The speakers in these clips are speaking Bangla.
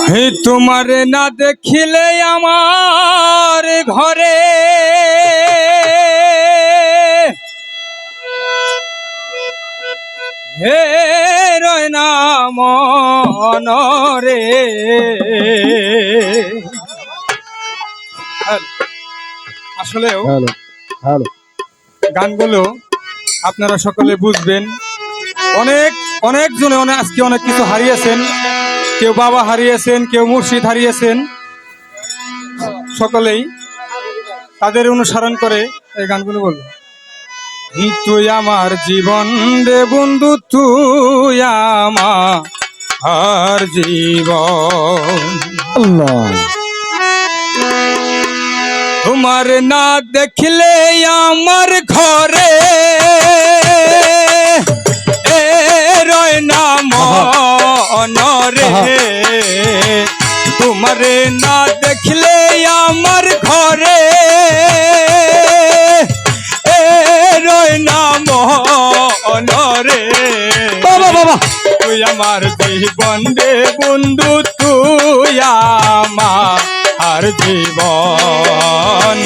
হে তোমারে না দেখিলে আমার ঘরে হে রয় না মনরে। আসলেও গানগুলো আপনারা সকলে বুঝবেন। অনেক জনে আজকে অনেক কিছু হারিয়েছেন, কেউ বাবা হারিয়েছেন, কেউ মুর্শিদ হারিয়েছেন। সকলেই তাদের অনুসরণ করে এই গানগুলো বলবো। তুই আমার জীবন রে বন্ধু, তুই আমার জীবন। তোমার না দেখলে আমার ঘরে রয় না মনরে। তোমার না দেখলে আমার ঘরে রয় না মনরে। বাবা বাবা, তুই আমার জীবন রে বন্ধু, তুই আমার জীবন।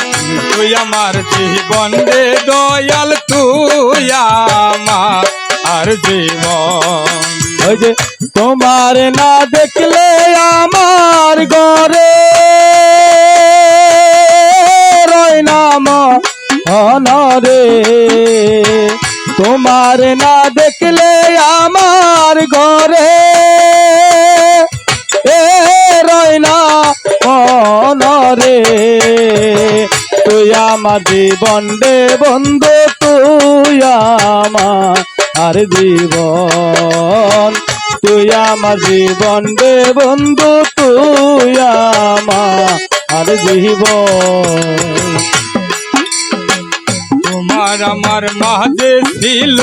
তুই আমার জীবন রে দয়াল, তুই আমার জীবন। ওই যে তোমার না দেখলে আমার ঘরে রয় না মনরে। তোমার না দেখলে আমার ঘরে রয় না মনরে। তুই আমার জীবন রে বন্ধু, তুই আমার জীবন। তুই আমার জীবন রে বন্ধু, তুই আমার জীবন। তোমার আমার মাঝে ছিল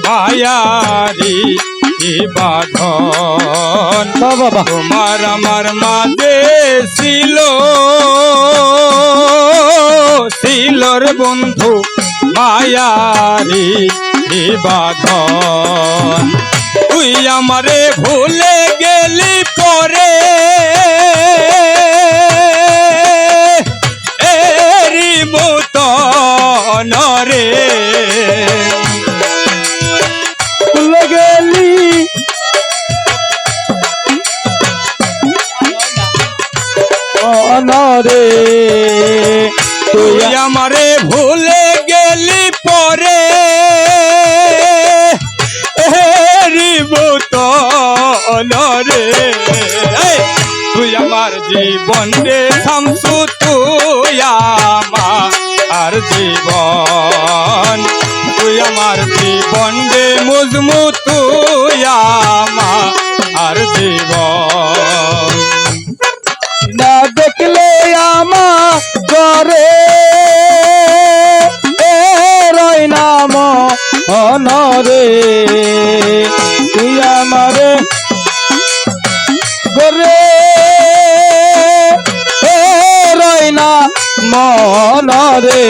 মায়ারি বাঁধন। তোমার আমার মাঝে ছিল রে বন্ধু মায়ারি বাঁধন। তুই আমারে ভুলে গেলি পরে এরি মতন রে। ভুলে গেলি অনরে। তুই আমারে ভুলে গেলি পরে রে। তুই আমার জীবন রে শামসু, তুই আমার জীবন। তুই আমার জীবন রে মজমু, তুই আমার জীবন। না দেখলে আমার ঘরে রয় না মনরে। তুই আমারে ঘরে রয় না মনরে।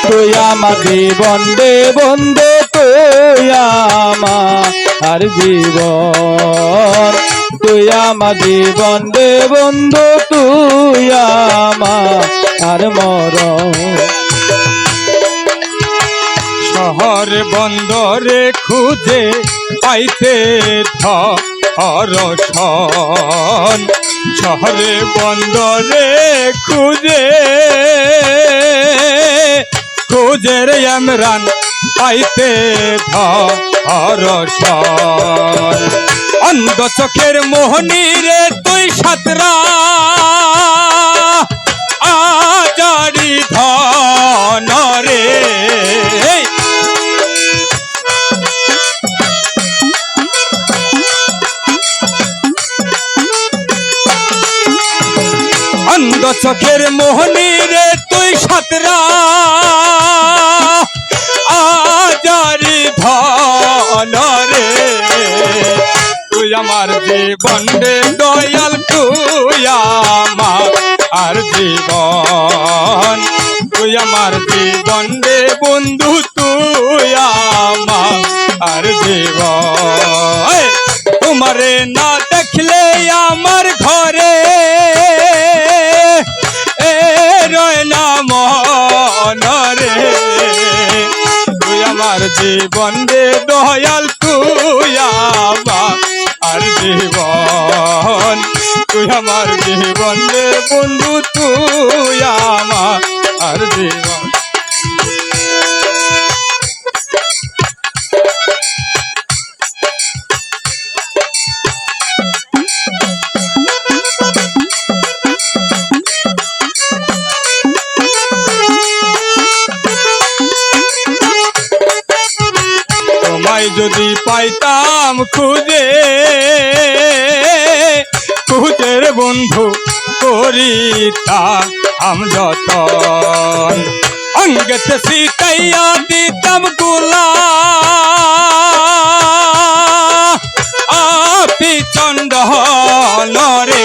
তুই আমার জীবন রে বন্ধু, তুই আমার জীবন। তুই আমার জীবন রে বন্ধু, তুই আমার মরণ। শহর বন্দরে খুঁজে পাইতে ধরসন। শহরে বন্দরে খুঁজে রে ইমরান পাইতে ধরসন। অন্ধ চোখের মোহনী রে তুই সাতরা আজারি ধন রে। অন্ধ চোখের মোহনী রে তুই সাতরা আজারি ধন রে। তুই আমার জীবন রে দয়াল, তুই আমার জীবন। তুই আমার জীবন রে বন্ধু, তুই জীবন রে দয়াল তুই আমার জীবন, তুই আমার জীবন রে বন্ধু তুই আমার জীবন। তোমায় যদি পাইতাম খুঁজে খুঁজে রে বন্ধু করিতাম যতন, অঙ্গেতে শিখাইয়া দিতাম গুলা আপি চন্দন রে।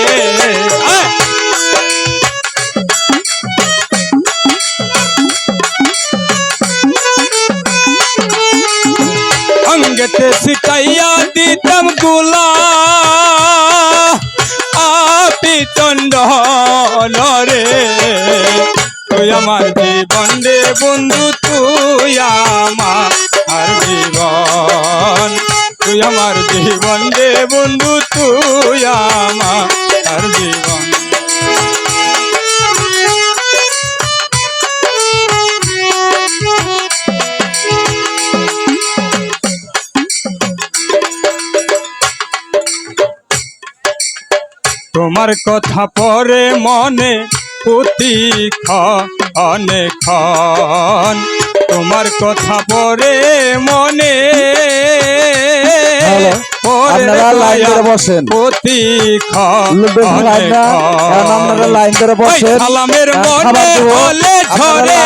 অঙ্গেতে শিখাইয়া দিতাম গুলা আপি চন্দন রে। তুই আমার জীবন রে বন্ধু তুই আমার জীবন, তুই আমার জীবন রে বন্ধু তুই আমার জীবন। তোমার কথা পরে মনে অনেক ক্ষণ, তোমার কথা পরে মনে হ্যালো, আপনারা লাইন ধরে বসেন। আপনারা লাইন ধরে বসেন। সালামের মনে হলে ঝরে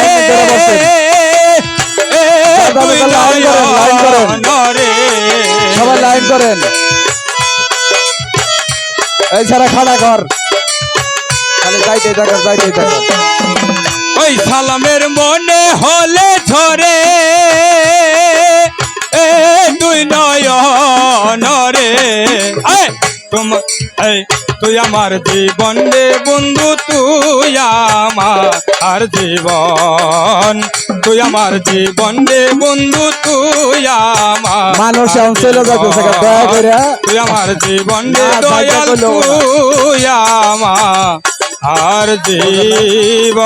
সবাই লাইন করেন। এই ছাড়া খাড়া কর, খালি যাইতে থাকো যাইতে থাকো। ওই সালামের মনে হলে ঝরে দুই নয়ন রে। তুই আমার জীবন রে বন্ধু তুই আমার জীবন, তুই আমার জীবন রে বন্ধু তুই আমার মানুষ চলে যাচ্ছে দয়া করে। তুই আমার জীবন রে দয়াল তুই আমার জীবন।